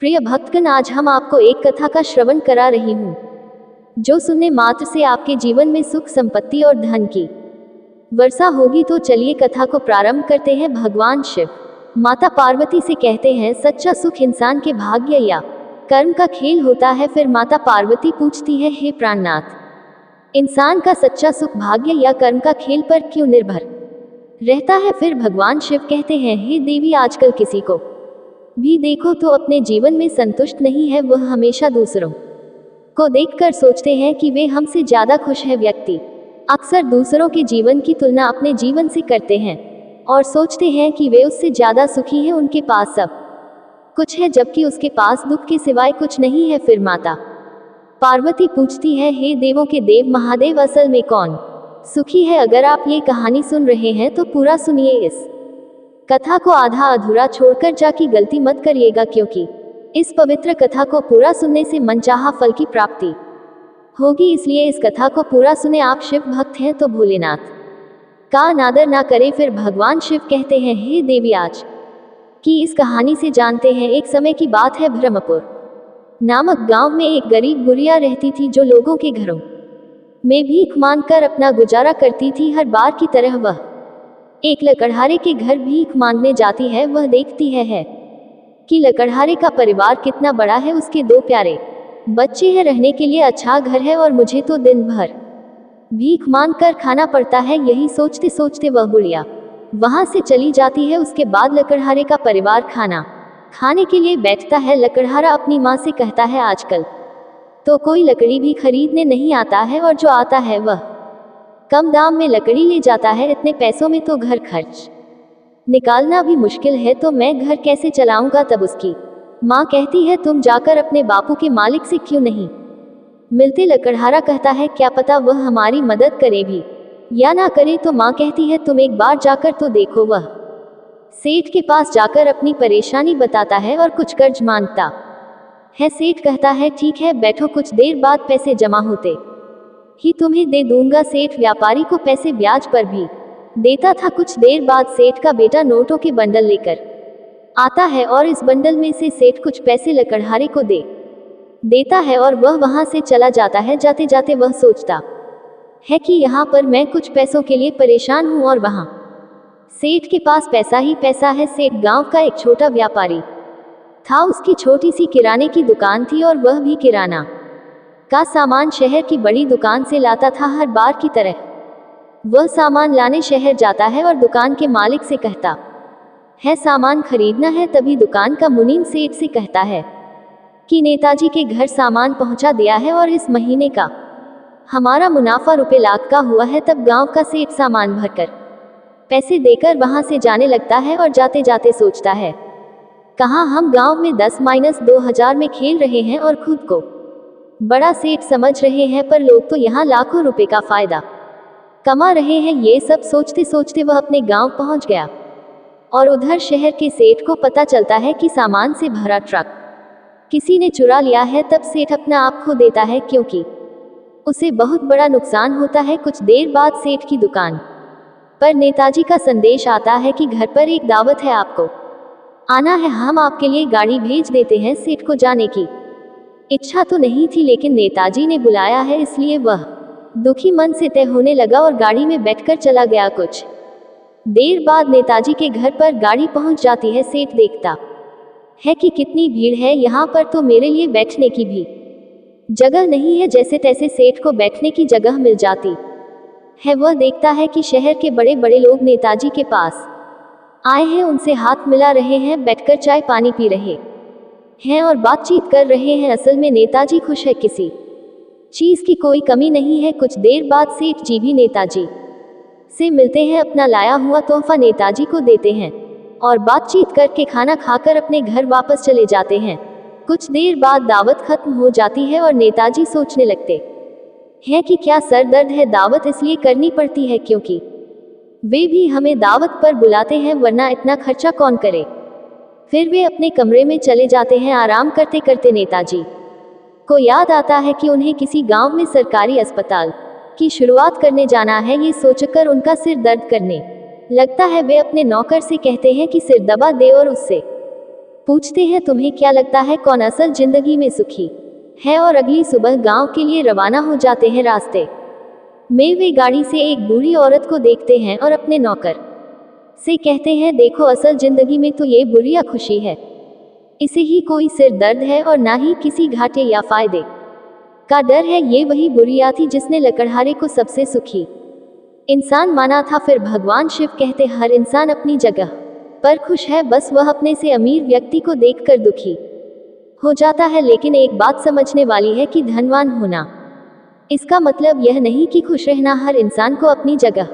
प्रिय भक्तगण, आज हम आपको एक कथा का श्रवण करा रही हूँ जो सुनने मात्र से आपके जीवन में सुख, संपत्ति और धन की वर्षा होगी। तो चलिए कथा को प्रारंभ करते हैं। भगवान शिव माता पार्वती से कहते हैं, सच्चा सुख इंसान के भाग्य या कर्म का खेल होता है। फिर माता पार्वती पूछती है, हे प्राणनाथ, इंसान का सच्चा सुख भाग्य या कर्म का खेल पर क्यों निर्भर रहता है? फिर भगवान शिव कहते हैं, हे देवी, आजकल किसी को भी देखो तो अपने जीवन में संतुष्ट नहीं है। वह हमेशा दूसरों को देखकर सोचते हैं कि वे हमसे ज्यादा खुश है। व्यक्ति अक्सर दूसरों के जीवन की तुलना अपने जीवन से करते हैं और सोचते हैं कि वे उससे ज्यादा सुखी हैं, उनके पास सब कुछ है जबकि उसके पास दुख के सिवाय कुछ नहीं है। फिर माता पार्वती पूछती है, हे देवों के देव महादेव, असल में कौन सुखी है? अगर आप ये कहानी सुन रहे हैं तो पूरा सुनिए। इस कथा को आधा अधूरा छोड़कर जाकी गलती मत करिएगा, क्योंकि इस पवित्र कथा को पूरा सुनने से मनचाहा फल की प्राप्ति होगी। इसलिए इस कथा को पूरा सुने। आप शिव भक्त हैं तो भोलेनाथ का अनादर ना करें। फिर भगवान शिव कहते हैं, हे देवी, आज की इस कहानी से जानते हैं। एक समय की बात है, ब्रह्मपुर नामक गांव में एक गरीब गुड़िया रहती थी जो लोगों के घरों में भीख मांगकर अपना गुजारा करती थी। हर बार की तरह वह एक लकड़हारे के घर भीख मांगने जाती है। वह देखती है कि लकड़हारे का परिवार कितना बड़ा है, उसके 2 प्यारे बच्चे हैं, रहने के लिए अच्छा घर है और मुझे तो दिन भर भीख मांग कर खाना पड़ता है। यही सोचते सोचते वह गुड़िया वहां से चली जाती है। उसके बाद लकड़हारे का परिवार खाना खाने के लिए बैठता है। लकड़हारा अपनी माँ से कहता है, आजकल तो कोई लकड़ी भी खरीदने नहीं आता है और जो आता है वह कम दाम में लकड़ी ले जाता है। इतने पैसों में तो घर खर्च निकालना भी मुश्किल है, तो मैं घर कैसे चलाऊंगा? तब उसकी माँ कहती है, तुम जाकर अपने बापू के मालिक से क्यों नहीं मिलते? लकड़हारा कहता है, क्या पता वह हमारी मदद करे भी या ना करे। तो माँ कहती है, तुम एक बार जाकर तो देखो। वह सेठ के पास जाकर अपनी परेशानी बताता है और कुछ कर्ज मांगता है। सेठ कहता है, ठीक है, बैठो, कुछ देर बाद पैसे जमा होते ही तुम्हें दे दूंगा। सेठ व्यापारी को पैसे ब्याज पर भी देता था। कुछ देर बाद सेठ का बेटा नोटों के बंडल लेकर आता है और इस बंडल में से सेठ कुछ पैसे लकड़हारे को दे देता है और वह वहां से चला जाता है। जाते जाते वह सोचता है कि यहाँ पर मैं कुछ पैसों के लिए परेशान हूँ और वहाँ सेठ के पास पैसा ही पैसा है। सेठ गांव का एक छोटा व्यापारी था। उसकी छोटी सी किराने की दुकान थी और वह भी किराना का सामान शहर की बड़ी दुकान से लाता था। हर बार की तरह वह सामान लाने शहर जाता है और दुकान के मालिक से कहता है, सामान खरीदना है। तभी दुकान का मुनीम सेठ से कहता है कि नेताजी के घर सामान पहुंचा दिया है और इस महीने का हमारा मुनाफा रुपए लाख का हुआ है। तब गांव का सेठ सामान भरकर पैसे देकर वहां से जाने लगता है और जाते जाते सोचता है, कहाँ हम गांव में 10-2000 में खेल रहे हैं और खुद को बड़ा सेठ समझ रहे हैं, पर लोग तो यहाँ लाखों रुपए का फायदा कमा रहे हैं। ये सब सोचते सोचते वह अपने गांव पहुंच गया और उधर शहर के सेठ को पता चलता है कि सामान से भरा ट्रक किसी ने चुरा लिया है। तब सेठ अपना आप खो देता है, क्योंकि उसे बहुत बड़ा नुकसान होता है। कुछ देर बाद सेठ की दुकान पर नेताजी का संदेश आता है कि घर पर एक दावत है, आपको आना है, हम आपके लिए गाड़ी भेज देते हैं। सेठ को जाने की इच्छा तो नहीं थी, लेकिन नेताजी ने बुलाया है, इसलिए वह दुखी मन से तय होने लगा और गाड़ी में बैठकर चला गया। कुछ देर बाद नेताजी के घर पर गाड़ी पहुंच जाती है। सेठ देखता है कि कितनी भीड़ है यहाँ पर, तो मेरे लिए बैठने की भी जगह नहीं है। जैसे तैसे सेठ को बैठने की जगह मिल जाती है। वह देखता है कि शहर के बड़े बड़े लोग नेताजी के पास आए हैं, उनसे हाथ मिला रहे हैं, बैठकर चाय पानी पी रहे हैं और बातचीत कर रहे हैं। असल में नेताजी खुश है, किसी चीज की कोई कमी नहीं है। कुछ देर बाद सेठ जी भी नेताजी से मिलते हैं, अपना लाया हुआ तोहफा नेताजी को देते हैं और बातचीत करके खाना खाकर अपने घर वापस चले जाते हैं। कुछ देर बाद दावत खत्म हो जाती है और नेताजी सोचने लगते हैं कि क्या सर दर्द है, दावत इसलिए करनी पड़ती है क्योंकि वे भी हमें दावत पर बुलाते हैं, वरना इतना खर्चा कौन करे। फिर वे अपने कमरे में चले जाते हैं। आराम करते करते नेताजी को याद आता है कि उन्हें किसी गांव में सरकारी अस्पताल की शुरुआत करने जाना है। ये सोचकर उनका सिर दर्द करने लगता है। वे अपने नौकर से कहते हैं कि सिर दबा दे और उससे पूछते हैं तुम्हें क्या लगता है कौन असल जिंदगी में सुखी है, और अगली सुबह गांव के लिए रवाना हो जाते हैं। रास्ते में वे गाड़ी से एक बूढ़ी औरत को देखते हैं और अपने नौकर से कहते हैं, देखो असल जिंदगी में तो ये बुरी या खुशी है, इसे ही कोई सिर दर्द है और ना ही किसी घाटे या फायदे का डर है। ये वही बुढ़िया थी जिसने लकड़हारे को सबसे सुखी इंसान माना था। फिर भगवान शिव कहते, हर इंसान अपनी जगह पर खुश है, बस वह अपने से अमीर व्यक्ति को देखकर दुखी हो जाता है। लेकिन एक बात समझने वाली है कि धनवान होना इसका मतलब यह नहीं कि खुश रहना। हर इंसान को अपनी जगह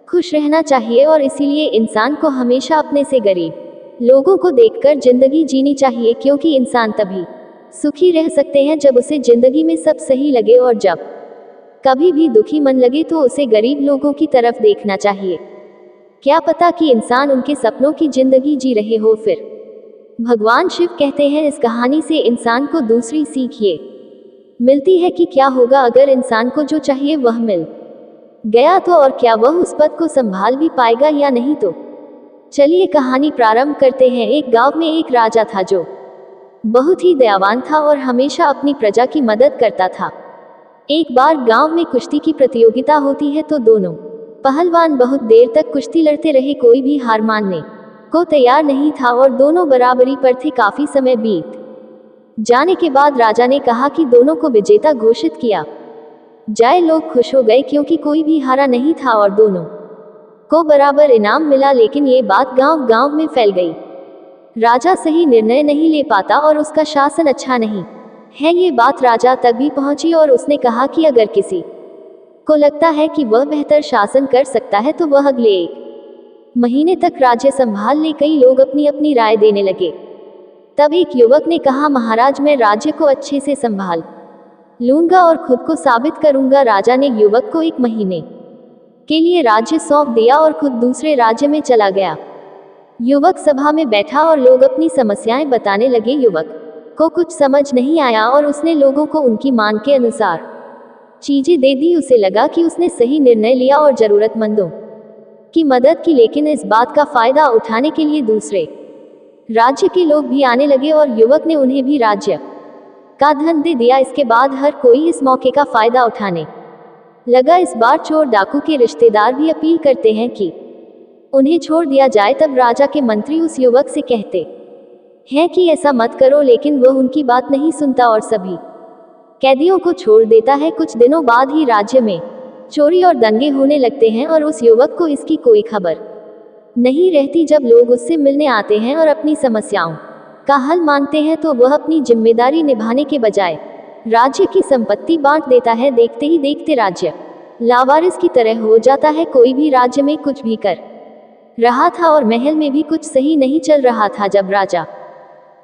खुश रहना चाहिए और इसीलिए इंसान को हमेशा अपने से गरीब लोगों को देखकर जिंदगी जीनी चाहिए, क्योंकि इंसान तभी सुखी रह सकते हैं जब उसे जिंदगी में सब सही लगे, और जब कभी भी दुखी मन लगे तो उसे गरीब लोगों की तरफ देखना चाहिए। क्या पता कि इंसान उनके सपनों की जिंदगी जी रहे हो। फिर भगवान शिव कहते हैं, इस कहानी से इंसान को दूसरी सीख ये मिलती है कि क्या होगा अगर इंसान को जो चाहिए वह मिल गया तो, और क्या वह उस पद को संभाल भी पाएगा या नहीं। तो चलिए कहानी प्रारंभ करते हैं। एक गांव में एक राजा था जो बहुत ही दयावान था और हमेशा अपनी प्रजा की मदद करता था। एक बार गांव में कुश्ती की प्रतियोगिता होती है तो दोनों पहलवान बहुत देर तक कुश्ती लड़ते रहे, कोई भी हार मानने को तैयार नहीं था और दोनों बराबरी पर थे। काफी समय बीत जाने के बाद राजा ने कहा कि दोनों को विजेता घोषित किया जाए। लोग खुश हो गए क्योंकि कोई भी हारा नहीं था और दोनों को बराबर इनाम मिला। लेकिन ये बात गांव में फैल गई। राजा सही निर्णय नहीं ले पाता और उसका शासन अच्छा नहीं है, ये बात राजा तक भी पहुंची और उसने कहा कि अगर किसी को लगता है कि वह बेहतर शासन कर सकता है तो वह अगले 1 महीने तक राज्य संभाल ले। कई लोग अपनी अपनी राय देने लगे। तब एक युवक ने कहा, महाराज मैं राज्य को अच्छे से संभाल लूंगा और खुद को साबित करूंगा। राजा ने युवक को 1 महीने के लिए राज्य सौंप दिया और खुद दूसरे राज्य में चला गया। युवक सभा में बैठा और लोग अपनी समस्याएं बताने लगे। युवक को कुछ समझ नहीं आया और उसने लोगों को उनकी मांग के अनुसार चीजें दे दी। उसे लगा कि उसने सही निर्णय लिया और जरूरतमंदों की मदद की। लेकिन इस बात का फायदा उठाने के लिए दूसरे राज्य के लोग भी आने लगे और युवक ने उन्हें भी राज्य का धन दे दिया। इसके बाद हर कोई इस मौके का फायदा उठाने लगा। इस बार चोर डाकू के रिश्तेदार भी अपील करते हैं कि उन्हें छोड़ दिया जाए। तब राजा के मंत्री उस युवक से कहते हैं कि ऐसा मत करो, लेकिन वह उनकी बात नहीं सुनता और सभी कैदियों को छोड़ देता है। कुछ दिनों बाद ही राज्य में चोरी और दंगे होने लगते हैं और उस युवक को इसकी कोई खबर नहीं रहती। जब लोग उससे मिलने आते हैं और अपनी समस्याओं का हल मांगते हैं तो वह अपनी जिम्मेदारी निभाने के बजाय राज्य की संपत्ति बांट देता है। देखते ही देखते राज्य लावारिस की तरह हो जाता है। कोई भी राज्य में कुछ भी कर रहा था और महल में भी कुछ सही नहीं चल रहा था। जब राजा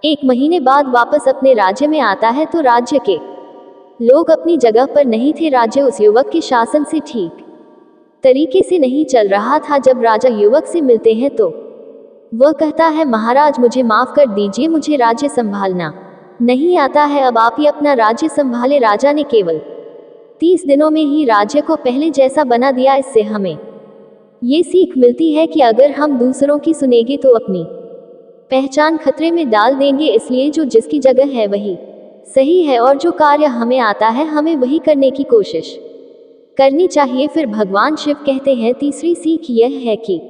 1 महीने बाद वापस अपने राज्य में आता है तो राज्य के लोग अपनी जगह पर नहीं थे। राज्य उस युवक के शासन से ठीक तरीके से नहीं चल रहा था। जब राजा युवक से मिलते हैं तो वह कहता है, महाराज मुझे माफ कर दीजिए, मुझे राज्य संभालना नहीं आता है, अब आप ही अपना राज्य संभाले। राजा ने केवल 30 दिनों में ही राज्य को पहले जैसा बना दिया। इससे हमें ये सीख मिलती है कि अगर हम दूसरों की सुनेंगे तो अपनी पहचान खतरे में डाल देंगे। इसलिए जो जिसकी जगह है वही सही है और जो कार्य हमें आता है हमें वही करने की कोशिश करनी चाहिए। फिर भगवान शिव कहते हैं, तीसरी सीख यह है कि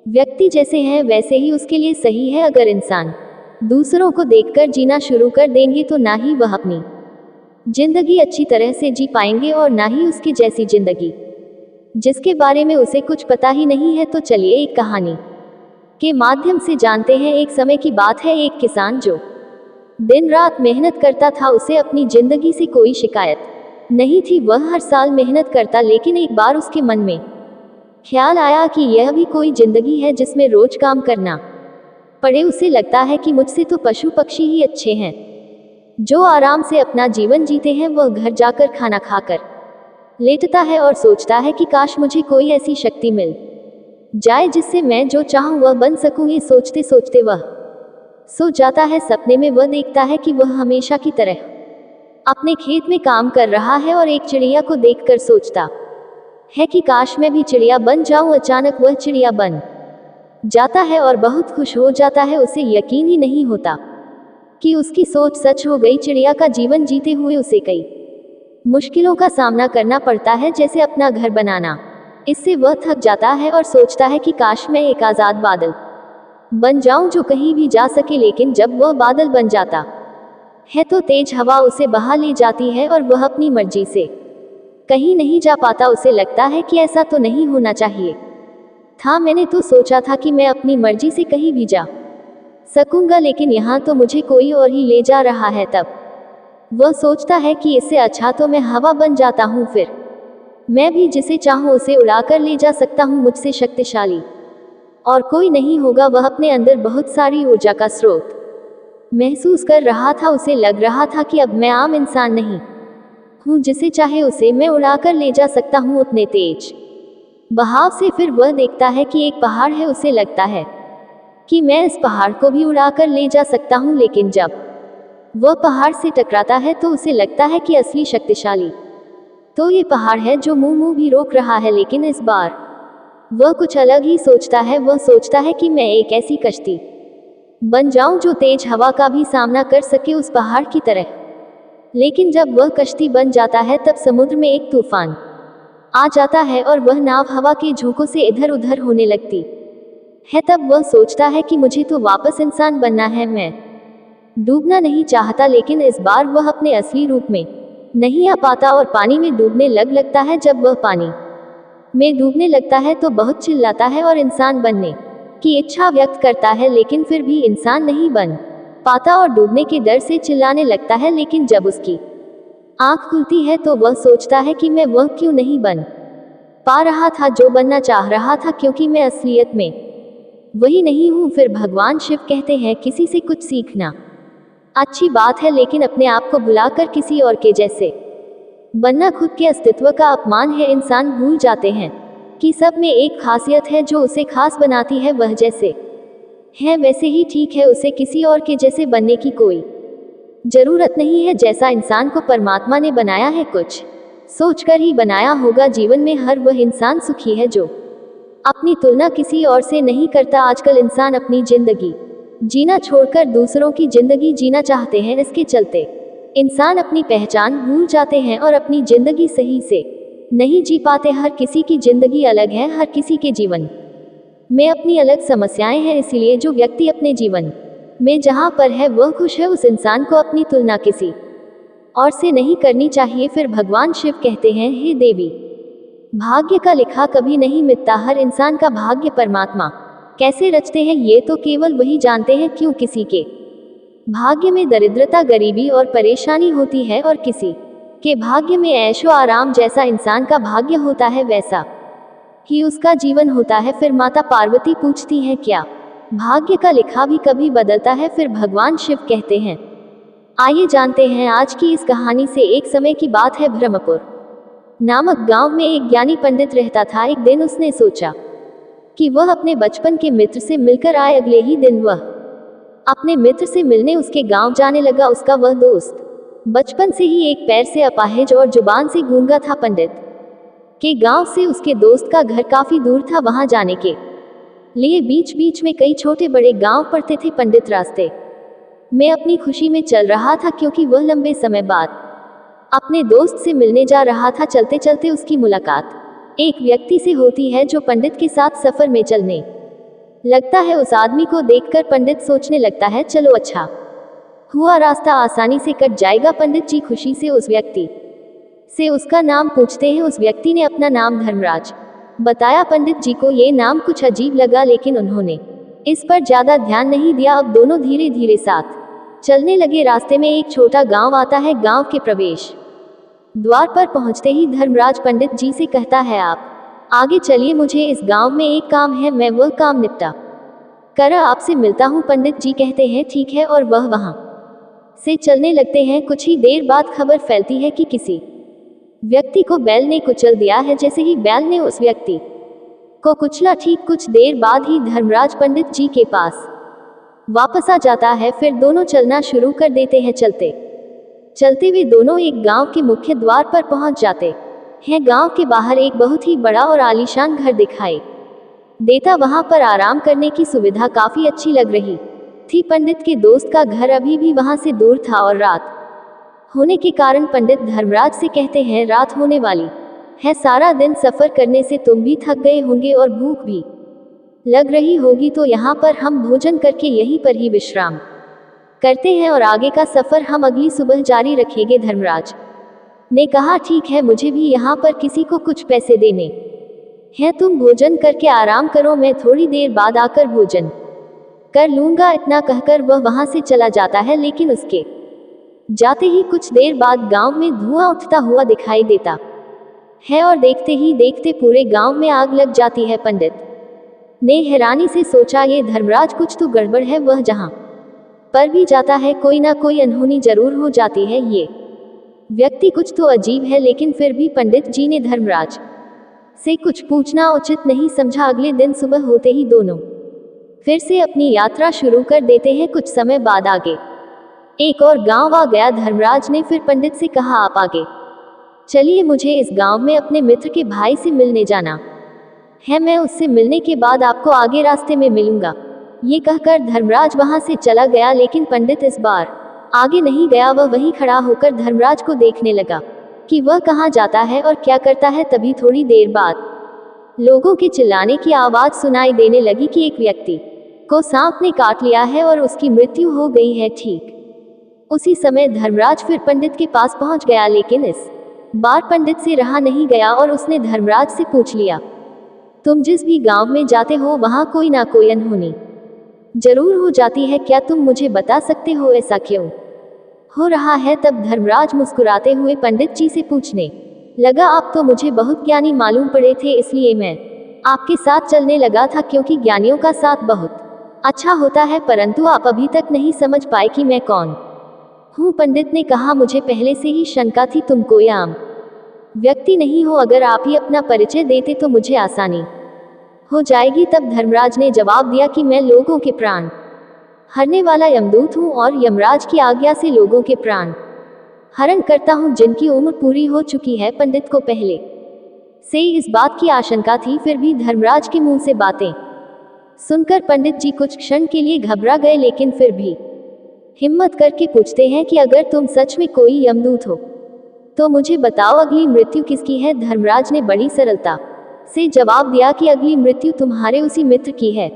व्यक्ति जैसे हैं वैसे ही उसके लिए सही है। अगर इंसान दूसरों को देखकर जीना शुरू कर देंगे तो ना ही वह अपनी जिंदगी अच्छी तरह से जी पाएंगे और ना ही उसकी जैसी जिंदगी जिसके बारे में उसे कुछ पता ही नहीं है। तो चलिए एक कहानी के माध्यम से जानते हैं। एक समय की बात है, एक किसान जो दिन रात मेहनत करता था, उसे अपनी जिंदगी से कोई शिकायत नहीं थी। वह हर साल मेहनत करता, लेकिन एक बार उसके मन में ख्याल आया कि यह भी कोई जिंदगी है जिसमें रोज काम करना पड़े। उसे लगता है कि मुझसे तो पशु पक्षी ही अच्छे हैं जो आराम से अपना जीवन जीते हैं। वह घर जाकर खाना खाकर लेटता है और सोचता है कि काश मुझे कोई ऐसी शक्ति मिल जाए जिससे मैं जो चाहूं वह बन सकूं। ये सोचते सोचते वह सो जाता है। सपने में वह देखता है कि वह हमेशा की तरह अपने खेत में काम कर रहा है और एक चिड़िया को देखकर सोचता है कि काश मैं भी चिड़िया बन जाऊं। अचानक वह चिड़िया बन जाता है और बहुत खुश हो जाता है। उसे यकीन ही नहीं होता कि उसकी सोच सच हो गई। चिड़िया का जीवन जीते हुए उसे कई मुश्किलों का सामना करना पड़ता है, जैसे अपना घर बनाना। इससे वह थक जाता है और सोचता है कि काश मैं एक आज़ाद बादल बन जाऊं जो कहीं भी जा सके। लेकिन जब वह बादल बन जाता है तो तेज हवा उसे बहा ले जाती है और वह अपनी मर्जी से कहीं नहीं जा पाता। उसे लगता है कि ऐसा तो नहीं होना चाहिए था, मैंने तो सोचा था कि मैं अपनी मर्जी से कहीं भी जा सकूंगा, लेकिन यहाँ तो मुझे कोई और ही ले जा रहा है। तब वह सोचता है कि इससे अच्छा तो मैं हवा बन जाता हूँ, फिर मैं भी जिसे चाहूँ उसे उड़ाकर ले जा सकता हूँ। मुझसे शक्तिशाली और कोई नहीं होगा। वह अपने अंदर बहुत सारी ऊर्जा का स्रोत महसूस कर रहा था। उसे लग रहा था कि अब मैं आम इंसान नहीं हूँ, जिसे चाहे उसे मैं उड़ाकर ले जा सकता हूँ उतने तेज बहाव से। फिर वह देखता है कि एक पहाड़ है। उसे लगता है कि मैं इस पहाड़ को भी उड़ाकर ले जा सकता हूँ, लेकिन जब वह पहाड़ से टकराता है तो उसे लगता है कि असली शक्तिशाली तो ये पहाड़ है जो मुंह भी रोक रहा है। लेकिन इस बार वह कुछ अलग ही सोचता है। वह सोचता है कि मैं एक ऐसी कश्ती बन जाऊं जो तेज हवा का भी सामना कर सके, उस पहाड़ की तरह। लेकिन जब वह कश्ती बन जाता है तब समुद्र में एक तूफान आ जाता है और वह नाव हवा के झोंकों से इधर उधर होने लगती है। तब वह सोचता है कि मुझे तो वापस इंसान बनना है, मैं डूबना नहीं चाहता। लेकिन इस बार वह अपने असली रूप में नहीं आ पाता और पानी में डूबने लगता है। जब वह पानी में डूबने लगता है तो बहुत चिल्लाता है और इंसान बनने की इच्छा व्यक्त करता है, लेकिन फिर भी इंसान नहीं बन पाता और डूबने के डर से चिल्लाने लगता है। लेकिन जब उसकी आंख खुलती है तो वह सोचता है कि मैं वह क्यों नहीं बन पा रहा था जो बनना चाह रहा था, क्योंकि मैं असलियत में वही नहीं हूँ। फिर भगवान शिव कहते हैं, किसी से कुछ सीखना अच्छी बात है, लेकिन अपने आप को भुलाकर किसी और के जैसे बनना खुद के अस्तित्व का अपमान है। इंसान भूल जाते हैं कि सब में एक खासियत है जो उसे खास बनाती है। वह जैसे है वैसे ही ठीक है, उसे किसी और के जैसे बनने की कोई जरूरत नहीं है। जैसा इंसान को परमात्मा ने बनाया है, कुछ सोचकर ही बनाया होगा। जीवन में हर वह इंसान सुखी है जो अपनी तुलना किसी और से नहीं करता। आजकल इंसान अपनी जिंदगी जीना छोड़कर दूसरों की जिंदगी जीना चाहते हैं। इसके चलते इंसान अपनी पहचान भूल जाते हैं और अपनी जिंदगी सही से नहीं जी पाते। हर किसी की जिंदगी अलग है, हर किसी के जीवन में अपनी अलग समस्याएं हैं। इसीलिए जो व्यक्ति अपने जीवन में जहां पर है वह खुश है, उस इंसान को अपनी तुलना किसी और से नहीं करनी चाहिए। फिर भगवान शिव कहते हैं, हे देवी, भाग्य का लिखा कभी नहीं मिटता। हर इंसान का भाग्य परमात्मा कैसे रचते हैं ये तो केवल वही जानते हैं। क्यों किसी के भाग्य में दरिद्रता, गरीबी और परेशानी होती है और किसी के भाग्य में ऐशो आराम। जैसा इंसान का भाग्य होता है वैसा ही उसका जीवन होता है। फिर माता पार्वती पूछती हैं, क्या भाग्य का लिखा भी कभी बदलता है? फिर भगवान शिव कहते हैं, आइए जानते हैं आज की इस कहानी से। एक समय की बात है, ब्रह्मपुर नामक गांव में एक ज्ञानी पंडित रहता था। एक दिन उसने सोचा कि वह अपने बचपन के मित्र से मिलकर आए। अगले ही दिन वह अपने मित्र से मिलने उसके गांव जाने लगा। उसका वह दोस्त बचपन से ही एक पैर से अपाहिज और जुबान से गूंगा था। पंडित के गांव से उसके दोस्त का घर काफी दूर था। वहां जाने के लिए बीच बीच में कई छोटे बड़े गांव पड़ते थे। पंडित रास्ते में अपनी खुशी में चल रहा था, क्योंकि वह लंबे समय बाद अपने दोस्त से मिलने जा रहा था। चलते चलते उसकी मुलाकात एक व्यक्ति से होती है जो पंडित के साथ सफर में चलने लगता है। उस आदमी को देखकर पंडित सोचने लगता है, चलो अच्छा हुआ, रास्ता आसानी से कट जाएगा। पंडित जी खुशी से उस व्यक्ति से उसका नाम पूछते हैं। उस व्यक्ति ने अपना नाम धर्मराज बताया। पंडित जी को ये नाम कुछ अजीब लगा, लेकिन उन्होंने इस पर ज्यादा ध्यान नहीं दिया। अब दोनों धीरे धीरे साथ चलने लगे। रास्ते में एक छोटा गांव आता है। गांव के प्रवेश द्वार पर पहुंचते ही धर्मराज पंडित जी से कहता है, आप आगे चलिए, मुझे इस गांव में एक काम है, मैं वह काम निपटा कर आपसे मिलता हूँ। पंडित जी कहते हैं, ठीक है, और वह वहां से चलने लगते हैं। कुछ ही देर बाद खबर फैलती है कि किसी व्यक्ति को बैल ने कुचल दिया है। जैसे ही बैल ने उस व्यक्ति को कुचला, ठीक कुछ देर बाद ही धर्मराज पंडित जी के पास वापस आ जाता है। फिर दोनों चलना शुरू कर देते हैं। चलते चलते वे दोनों एक गांव के मुख्य द्वार पर पहुंच जाते हैं। गांव के बाहर एक बहुत ही बड़ा और आलीशान घर दिखाई देता। वहां पर आराम करने की सुविधा काफी अच्छी लग रही थी। पंडित के दोस्त का घर अभी भी वहां से दूर था और रात होने के कारण पंडित धर्मराज से कहते हैं, रात होने वाली है, सारा दिन सफर करने से तुम भी थक गए होंगे और भूख भी लग रही होगी, तो यहाँ पर हम भोजन करके यहीं पर ही विश्राम करते हैं और आगे का सफर हम अगली सुबह जारी रखेंगे। धर्मराज ने कहा, ठीक है, मुझे भी यहाँ पर किसी को कुछ पैसे देने हैं, तुम भोजन करके आराम करो, मैं थोड़ी देर बाद आकर भोजन कर लूंगा। इतना कहकर वह वहां से चला जाता है, लेकिन उसके जाते ही कुछ देर बाद गांव में धुआं उठता हुआ दिखाई देता है और देखते ही देखते पूरे गांव में आग लग जाती है। पंडित ने हैरानी से सोचा, ये धर्मराज, कुछ तो गड़बड़ है, वह जहां पर भी जाता है कोई ना कोई अनहोनी जरूर हो जाती है, ये व्यक्ति कुछ तो अजीब है। लेकिन फिर भी पंडित जी ने धर्मराज से कुछ पूछना उचित नहीं समझा। अगले दिन सुबह होते ही दोनों फिर से अपनी यात्रा शुरू कर देते हैं। कुछ समय बाद आगे एक और गांव आ गया। धर्मराज ने फिर पंडित से कहा, आप आगे चलिए, मुझे इस गांव में अपने मित्र के भाई से मिलने जाना है, मैं उससे मिलने के बाद आपको आगे रास्ते में मिलूंगा। ये कहकर धर्मराज वहां से चला गया, लेकिन पंडित इस बार आगे नहीं गया। वह वहीं खड़ा होकर धर्मराज को देखने लगा कि वह कहाँ जाता है और क्या करता है। तभी थोड़ी देर बाद लोगों के चिल्लाने की आवाज सुनाई देने लगी कि एक व्यक्ति को सांप ने काट लिया है और उसकी मृत्यु हो गई है। ठीक उसी समय धर्मराज फिर पंडित के पास पहुंच गया, लेकिन इस बार पंडित से रहा नहीं गया और उसने धर्मराज से पूछ लिया, तुम जिस भी गांव में जाते हो वहां कोई ना कोई अनहोनी जरूर हो जाती है, क्या तुम मुझे बता सकते हो ऐसा क्यों हो रहा है? तब धर्मराज मुस्कुराते हुए पंडित जी से पूछने लगा, आप तो मुझे बहुत ज्ञानी मालूम पड़े थे, इसलिए मैं आपके साथ चलने लगा था, क्योंकि ज्ञानियों का साथ बहुत अच्छा होता है, परंतु आप अभी तक नहीं समझ पाए कि मैं कौन हूँ। पंडित ने कहा, मुझे पहले से ही शंका थी, तुम कोई आम व्यक्ति नहीं हो, अगर आप ही अपना परिचय देते तो मुझे आसानी हो जाएगी। तब धर्मराज ने जवाब दिया कि मैं लोगों के प्राण हरने वाला यमदूत हूँ और यमराज की आज्ञा से लोगों के प्राण हरण करता हूँ जिनकी उम्र पूरी हो चुकी है। पंडित को पहले से इस बात की आशंका थी, फिर भी धर्मराज के मुंह से बातें सुनकर पंडित जी कुछ क्षण के लिए घबरा गए, लेकिन फिर भी हिम्मत करके पूछते हैं कि अगर तुम सच में कोई यमदूत हो तो मुझे बताओ, अगली मृत्यु किसकी है? धर्मराज ने बड़ी सरलता से जवाब दिया कि अगली मृत्यु तुम्हारे उसी मित्र की है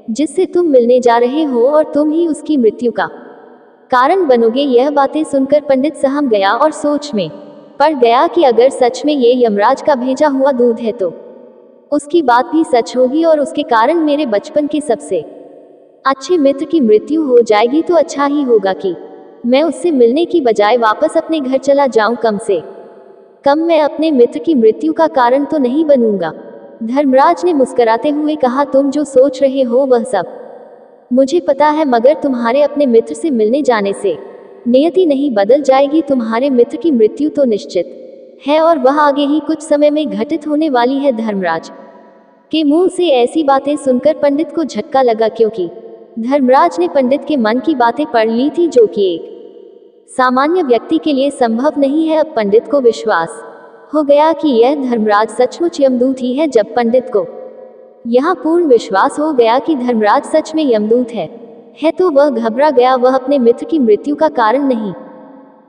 जिससे तुम मिलने जा रहे हो, और तुम ही उसकी मृत्यु का कारण बनोगे। यह बातें सुनकर पंडित सहम गया और सोच में पड़ गया कि अगर सच में ये यमराज का भेजा हुआ दूध है तो उसकी बात भी सच होगी और उसके कारण मेरे बचपन के सबसे अच्छे मित्र की मृत्यु हो जाएगी। तो अच्छा ही होगा कि मैं उससे मिलने की बजाय वापस अपने घर चला जाऊं, कम से कम मैं अपने मित्र की मृत्यु का कारण तो नहीं बनूंगा। धर्मराज ने मुस्कुराते हुए कहा, तुम जो सोच रहे हो वह सब मुझे पता है, मगर तुम्हारे अपने मित्र से मिलने जाने से नियति नहीं बदल जाएगी। तुम्हारे मित्र की मृत्यु तो निश्चित है और वह आगे ही कुछ समय में घटित होने वाली है। धर्मराज के मुंह से ऐसी बातें सुनकर पंडित को झटका लगा, क्योंकि धर्मराज ने पंडित के मन की बातें पढ़ ली थी, जो कि एक सामान्य व्यक्ति के लिए संभव नहीं है। अब पंडित को विश्वास हो गया कि यह धर्मराज सचमुच यमदूत ही है। जब पंडित को यह पूर्ण विश्वास हो गया कि धर्मराज सच में यमदूत है तो वह घबरा गया। वह अपने मित्र की मृत्यु का कारण नहीं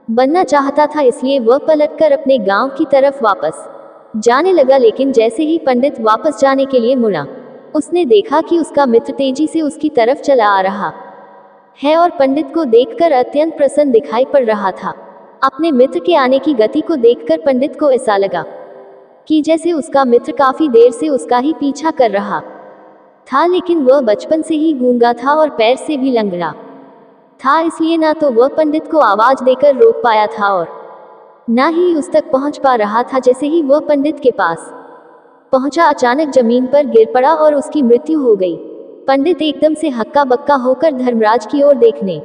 बनना चाहता था, इसलिए वह पलटकर अपने गांव की तरफ वापस जाने लगा। लेकिन जैसे ही पंडित वापस जाने के लिए मुड़ा, उसने देखा कि उसका मित्र तेजी से उसकी तरफ चला आ रहा है और पंडित को देखकर अत्यंत प्रसन्न दिखाई पड़ रहा था। अपने मित्र के आने की गति को देखकर पंडित को ऐसा लगा कि जैसे उसका मित्र काफी देर से उसका ही पीछा कर रहा था, लेकिन वह बचपन से ही गूंगा था और पैर से भी लंगड़ा था, इसलिए ना तो वह पंडित को आवाज देकर रोक पाया था और ना ही उस तक पहुंच पा रहा था। जैसे ही वह पंडित के पास पहुंचा, अचानक जमीन पर गिर पड़ा और उसकी मृत्यु हो गई। पंडित एकदम से हक्का बक्का होकर धर्मराज की ओर देखने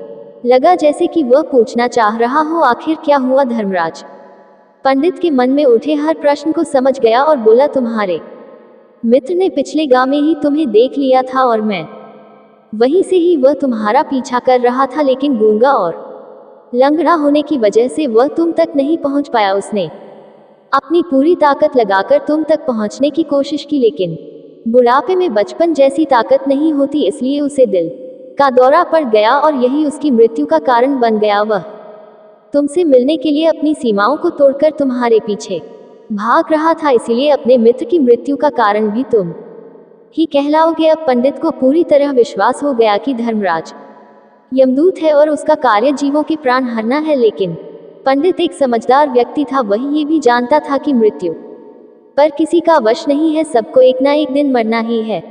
लगा, जैसे कि वह पूछना चाह रहा हो, आखिर क्या हुआ? धर्मराज पंडित के मन में उठे हर प्रश्न को समझ गया और बोला, तुम्हारे मित्र ने पिछले गांव में ही तुम्हें देख लिया था और मैं वहीं से ही वह तुम्हारा पीछा कर रहा था, लेकिन गूंगा और लंगड़ा होने की वजह से वह तुम तक नहीं पहुंच पाया। उसने अपनी पूरी ताकत लगाकर तुम तक पहुंचने की कोशिश की, लेकिन बुढ़ापे में बचपन जैसी ताकत नहीं होती, इसलिए उसे दिल का दौरा पड़ गया और यही उसकी मृत्यु का कारण बन गया। वह तुमसे मिलने के लिए अपनी सीमाओं को तोड़कर तुम्हारे पीछे भाग रहा था, इसीलिए अपने मित्र की मृत्यु का कारण भी तुम ही कहलाओगे। अब पंडित को पूरी तरह विश्वास हो गया कि धर्मराज यमदूत है और उसका कार्य जीवों के प्राण हरना है, लेकिन पंडित एक समझदार व्यक्ति था। वही ये भी जानता था कि मृत्यु पर किसी का वश नहीं है, सबको एक ना एक दिन मरना ही है।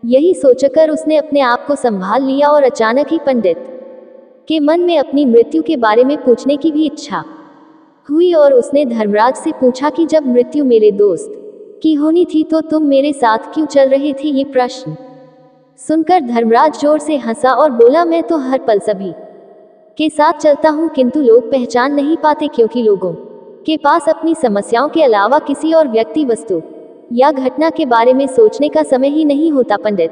यही सोचकर उसने अपने आप को संभाल लिया और अचानक ही पंडित के मन में अपनी मृत्यु के बारे में पूछने की भी इच्छा हुई और उसने धर्मराज से पूछा कि जब मृत्यु मेरे दोस्त की होनी थी तो तुम मेरे साथ क्यों चल रहे थे। ये प्रश्न सुनकर धर्मराज जोर से हंसा और बोला, मैं तो हर पल सभी के साथ चलता हूँ, किंतु लोग पहचान नहीं पाते क्योंकि लोगों के पास अपनी समस्याओं के अलावा किसी और व्यक्ति, वस्तु या घटना के बारे में सोचने का समय ही नहीं होता। पंडित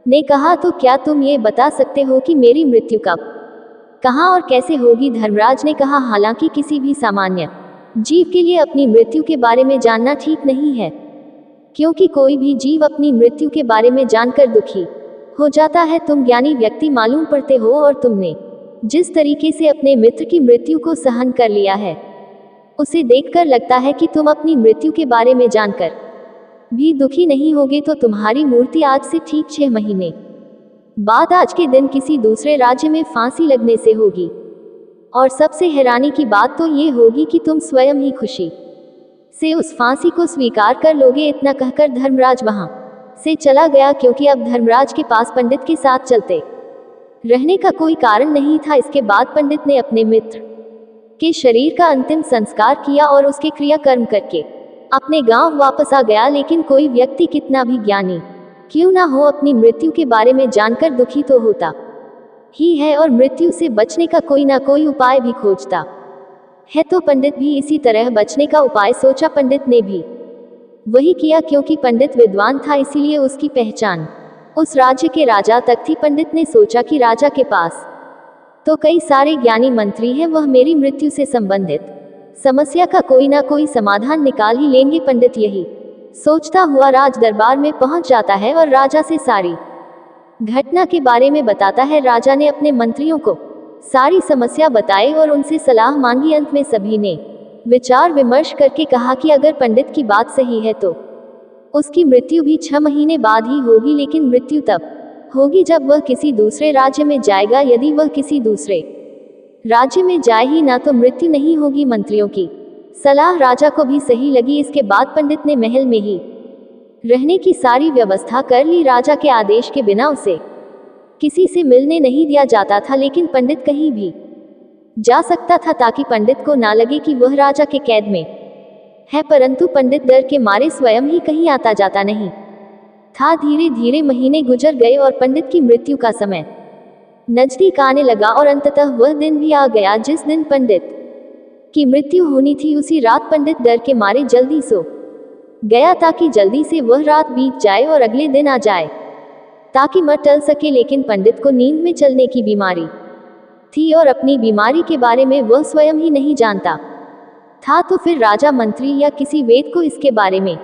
ने कहा, तो क्या तुम ये बता सकते हो कि मेरी मृत्यु कब, कहाँ और कैसे होगी। धर्मराज ने कहा, हालांकि किसी भी सामान्य जीव के लिए अपनी मृत्यु के बारे में जानना ठीक नहीं है, क्योंकि कोई भी जीव अपनी मृत्यु के बारे में जानकर दुखी हो जाता है। तुम ज्ञानी व्यक्ति मालूम पड़ते हो और तुमने जिस तरीके से अपने मित्र की मृत्यु को सहन कर लिया है, उसे देखकर लगता है कि तुम अपनी मृत्यु के बारे में जानकर भी दुखी नहीं होगे। तो तुम्हारी मूर्ति आज से ठीक 6 महीने बाद आज के दिन किसी दूसरे राज्य में फांसी लगने से होगी, और सबसे हैरानी की बात तो ये होगी कि तुम स्वयं ही खुशी से उस फांसी को स्वीकार कर लोगे। इतना कहकर धर्मराज वहां से चला गया, क्योंकि अब धर्मराज के पास पंडित के साथ चलते रहने का कोई कारण नहीं था। इसके बाद पंडित ने अपने मित्र के शरीर का अंतिम संस्कार किया और उसके क्रियाकर्म करके अपने गांव वापस आ गया। लेकिन कोई व्यक्ति कितना भी ज्ञानी क्यों ना हो, अपनी मृत्यु के बारे में जानकर दुखी तो होता ही है और मृत्यु से बचने का कोई ना कोई उपाय भी खोजता है। तो पंडित भी इसी तरह बचने का उपाय सोचा। पंडित ने भी वही किया, क्योंकि पंडित विद्वान था, इसीलिए उसकी पहचान उस राज्य के राजा तक थी। पंडित ने सोचा कि राजा के पास तो कई सारे ज्ञानी मंत्री हैं, वह मेरी मृत्यु से संबंधित समस्या का कोई ना कोई समाधान निकाल ही लेंगे। पंडित यही सोचता हुआ राज दरबार में पहुंच जाता है और राजा से सारी घटना के बारे में बताता है। राजा ने अपने मंत्रियों को सारी समस्या बताई और उनसे सलाह मांगी। अंत में सभी ने विचार विमर्श करके कहा कि अगर पंडित की बात सही है तो उसकी मृत्यु भी 6 महीने बाद ही होगी, लेकिन मृत्यु तब होगी जब वह किसी दूसरे राज्य में जाएगा। यदि वह किसी दूसरे राज्य में जाए ही ना तो मृत्यु नहीं होगी। मंत्रियों की सलाह राजा को भी सही लगी। इसके बाद पंडित ने महल में ही रहने की सारी व्यवस्था कर ली। राजा के आदेश के बिना उसे किसी से मिलने नहीं दिया जाता था, लेकिन पंडित कहीं भी जा सकता था ताकि पंडित को ना लगे कि वह राजा के कैद में है। परंतु पंडित डर के मारे स्वयं ही कहीं आता जाता नहीं था। धीरे धीरे महीने गुजर गए और पंडित की मृत्यु का समय नजदीक आने लगा और अंततः वह दिन भी आ गया जिस दिन पंडित की मृत्यु होनी थी। उसी रात पंडित डर के मारे जल्दी सो गया ताकि जल्दी से वह रात बीत जाए और अगले दिन आ जाए, ताकि मर टल सके। लेकिन पंडित को नींद में चलने की बीमारी थी और अपनी बीमारी के बारे में वह स्वयं ही नहीं जानता था। तो फिर राजा, मंत्री या किसी वेद को इसके बारे में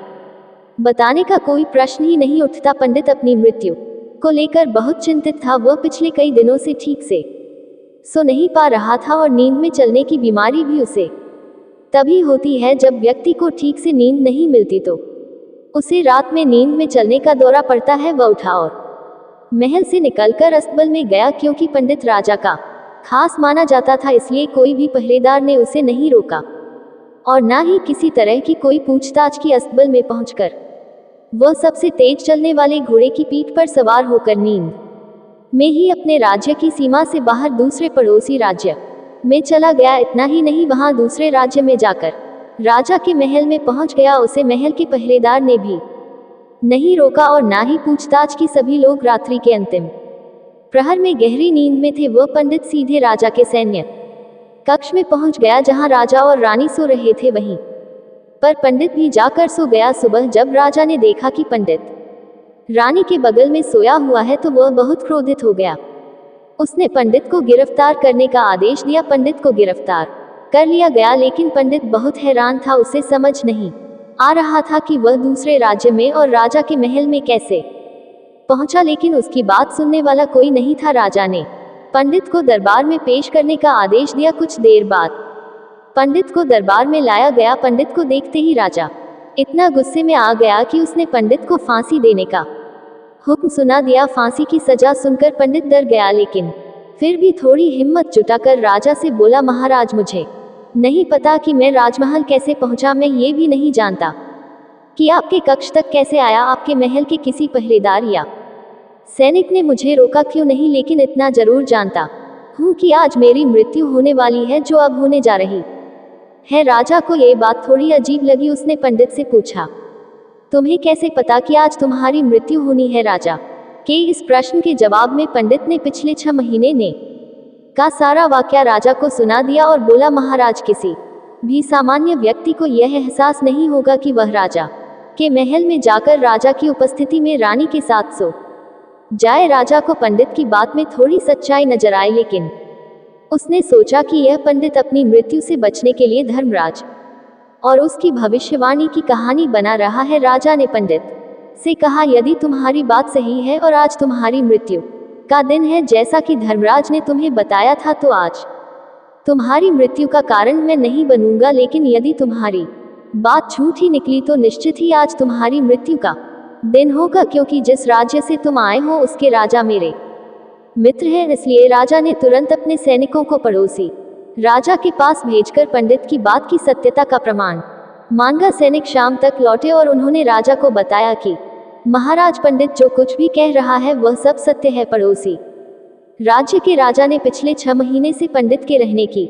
बताने का कोई प्रश्न ही नहीं उठता। पंडित अपनी मृत्यु को लेकर बहुत चिंतित था। वह पिछले कई दिनों से ठीक से सो नहीं पा रहा था और नींद में चलने की बीमारी भी उसे तभी होती है जब व्यक्ति को ठीक से नींद नहीं मिलती, तो उसे रात में नींद में चलने का दौरा पड़ता है। वह उठा और महल से निकलकर अस्तबल में गया, क्योंकि पंडित राजा का खास माना जाता था, इसलिए कोई भी पहरेदार ने उसे नहीं रोका और ना ही किसी तरह की कोई पूछताछ की। अस्तबल में पहुंचकर वह सबसे तेज चलने वाले घोड़े की पीठ पर सवार होकर नींद में ही अपने राज्य की सीमा से बाहर दूसरे पड़ोसी राज्य में चला गया। इतना ही नहीं, वहां दूसरे राज्य में जाकर राजा के महल में पहुंच गया। उसे महल के पहरेदार ने भी नहीं रोका और ना ही पूछताछ की। सभी लोग रात्रि के अंतिम प्रहर में गहरी नींद में थे। वह पंडित सीधे राजा के सैन्य कक्ष में पहुंच गया, जहां राजा और रानी सो रहे थे। वहीं पर पंडित भी जाकर सो गया। सुबह जब राजा ने देखा कि पंडित रानी के बगल में सोया हुआ है, तो वह बहुत क्रोधित हो गया। उसने पंडित को गिरफ्तार करने का आदेश दिया। पंडित को गिरफ्तार कर लिया गया, लेकिन पंडित बहुत हैरान था। उसे समझ नहीं आ रहा था कि वह दूसरे राज्य में और राजा के महल में कैसे पहुंचा, लेकिन उसकी बात सुनने वाला कोई नहीं था। राजा ने पंडित को दरबार में पेश करने का आदेश दिया। कुछ देर बाद पंडित को दरबार में लाया गया। पंडित को देखते ही राजा इतना गुस्से में आ गया कि उसने पंडित को फांसी देने का हुक्म सुना दिया। फांसी की सजा सुनकर पंडित डर गया, लेकिन फिर भी थोड़ी हिम्मत जुटाकर राजा से बोला, महाराज मुझे नहीं पता कि मैं राजमहल कैसे पहुंचा। मैं ये भी नहीं जानता कि आपके कक्ष तक कैसे आया। आपके महल के किसी पहरेदार या सैनिक ने मुझे रोका क्यों नहीं, लेकिन इतना जरूर जानता हूँ कि आज मेरी मृत्यु होने वाली है, जो अब होने जा रही है। राजा को ये बात थोड़ी अजीब लगी। उसने पंडित से पूछा, तुम्हें कैसे पता कि आज तुम्हारी मृत्यु होनी है? राजा के इस प्रश्न के जवाब में पंडित ने पिछले 6 महीने ने का सारा वाकया राजा को सुना दिया और बोला, महाराज किसी भी सामान्य व्यक्ति को यह एहसास नहीं होगा कि वह राजा के महल में जाकर राजा की उपस्थिति में रानी के साथ सो जाए। राजा को पंडित की बात में थोड़ी सच्चाई नजर आई, लेकिन उसने सोचा कि यह पंडित अपनी मृत्यु से बचने के लिए धर्मराज और उसकी भविष्यवाणी की कहानी बना रहा है। राजा ने पंडित से कहा, यदि तुम्हारी बात सही है और आज तुम्हारी मृत्यु का दिन है जैसा कि धर्मराज ने तुम्हें बताया था, तो आज तुम्हारी मृत्यु का कारण मैं नहीं बनूंगा। लेकिन यदि तुम्हारी बात झूठी निकली तो निश्चित ही आज तुम्हारी मृत्यु का दिन होगा, क्योंकि जिस राज्य से तुम आए हो उसके राजा मेरे मित्र हैं। इसलिए राजा ने तुरंत अपने सैनिकों को पड़ोसी राजा के पास भेजकर पंडित की बात की सत्यता का प्रमाण मांगा। सैनिक शाम तक लौटे और उन्होंने राजा को बताया कि महाराज, पंडित जो कुछ भी कह रहा है वह सब सत्य है। पड़ोसी राज्य के राजा ने पिछले 6 महीने से पंडित के रहने की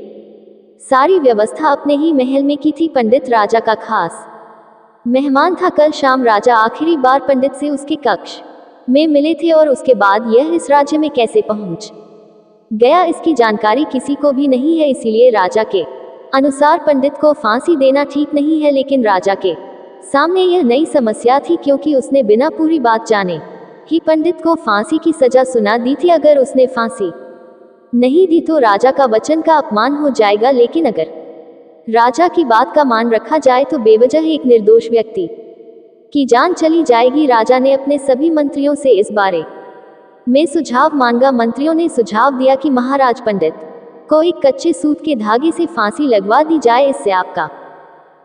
सारी व्यवस्था अपने ही महल में की थी। पंडित राजा का खास मेहमान था। कल शाम राजा आखिरी बार पंडित से उसके कक्ष में मिले थे और उसके बाद यह इस राज्य में कैसे पहुंच गया, इसकी जानकारी किसी को भी नहीं है। इसीलिए राजा के अनुसार पंडित को फांसी देना ठीक नहीं है। लेकिन राजा के सामने यह नई समस्या थी, क्योंकि उसने बिना पूरी बात जाने ही पंडित को फांसी की सजा सुना दी थी। अगर उसने फांसी नहीं दी तो राजा का वचन का अपमान हो जाएगा, लेकिन अगर राजा की बात का मान रखा जाए तो बेवजह एक निर्दोष व्यक्ति की जान चली जाएगी। राजा ने अपने सभी मंत्रियों से इस बारे में सुझाव मांगा। मंत्रियों ने सुझाव दिया कि महाराज, पंडित को एक कच्चे सूत के धागे से फांसी लगवा दी जाए, इससे आपका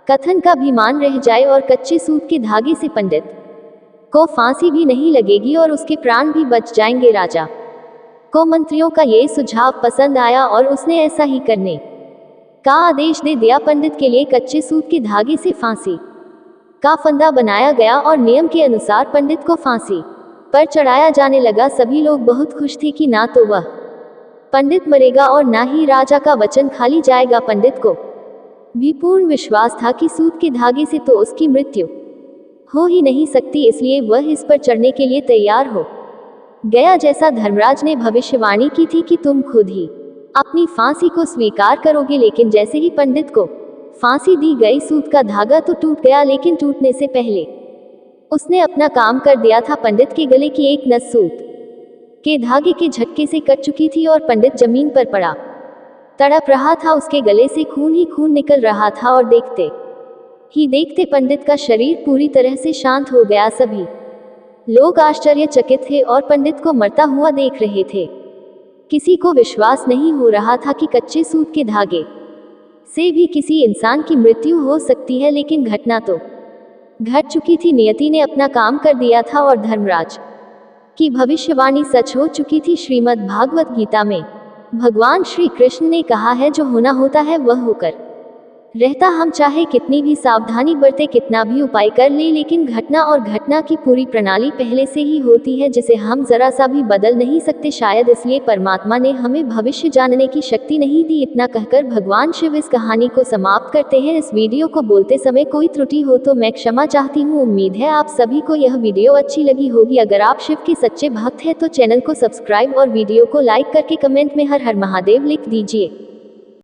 कथन का भी मान रह जाए और कच्चे सूत के धागे से पंडित को फांसी भी नहीं लगेगी और उसके प्राण भी बच जाएंगे। राजा को मंत्रियों का ये सुझाव पसंद आया और उसने ऐसा ही करने का आदेश दे दिया। पंडित के लिए कच्चे सूत के धागे से फांसी का फंदा बनाया गया और नियम के अनुसार पंडित को फांसी पर चढ़ाया जाने लगा। सभी लोग बहुत खुश थे कि ना तो वह पंडित मरेगा और ना ही राजा का वचन खाली जाएगा। पंडित को भी पूर्ण विश्वास था कि सूत के धागे से तो उसकी मृत्यु हो ही नहीं सकती, इसलिए वह इस पर चढ़ने के लिए तैयार हो गया। जैसा धर्मराज ने भविष्यवाणी की थी कि तुम खुद ही अपनी फांसी को स्वीकार करोगे। लेकिन जैसे ही पंडित को फांसी दी गई, सूत का धागा तो टूट गया, लेकिन टूटने से पहले उसने अपना काम कर दिया था। पंडित के गले की एक नस सूत के धागे के झटके से कट चुकी थी और पंडित जमीन पर पड़ा तड़प रहा था। उसके गले से खून ही खून निकल रहा था और देखते ही देखते पंडित का शरीर पूरी तरह से शांत हो गया। सभी लोग आश्चर्यचकित थे और पंडित को मरता हुआ देख रहे थे। किसी को विश्वास नहीं हो रहा था कि कच्चे सूत के धागे से भी किसी इंसान की मृत्यु हो सकती है, लेकिन घटना तो घट चुकी थी। नियति ने अपना काम कर दिया था और धर्मराज की भविष्यवाणी सच हो चुकी थी। श्रीमद् भागवत गीता में भगवान श्री कृष्ण ने कहा है, जो होना होता है वह होकर रहता। हम चाहे कितनी भी सावधानी बरते, कितना भी उपाय कर ले, लेकिन घटना और घटना की पूरी प्रणाली पहले से ही होती है, जिसे हम जरा सा भी बदल नहीं सकते। शायद इसलिए परमात्मा ने हमें भविष्य जानने की शक्ति नहीं दी। इतना कहकर भगवान शिव इस कहानी को समाप्त करते हैं। इस वीडियो को बोलते समय कोई त्रुटि हो तो मैं क्षमा चाहती हूँ। उम्मीद है आप सभी को यह वीडियो अच्छी लगी होगी। अगर आप शिव के सच्चे भक्त हैं तो चैनल को सब्सक्राइब और वीडियो को लाइक करके कमेंट में हर हर महादेव लिख दीजिए।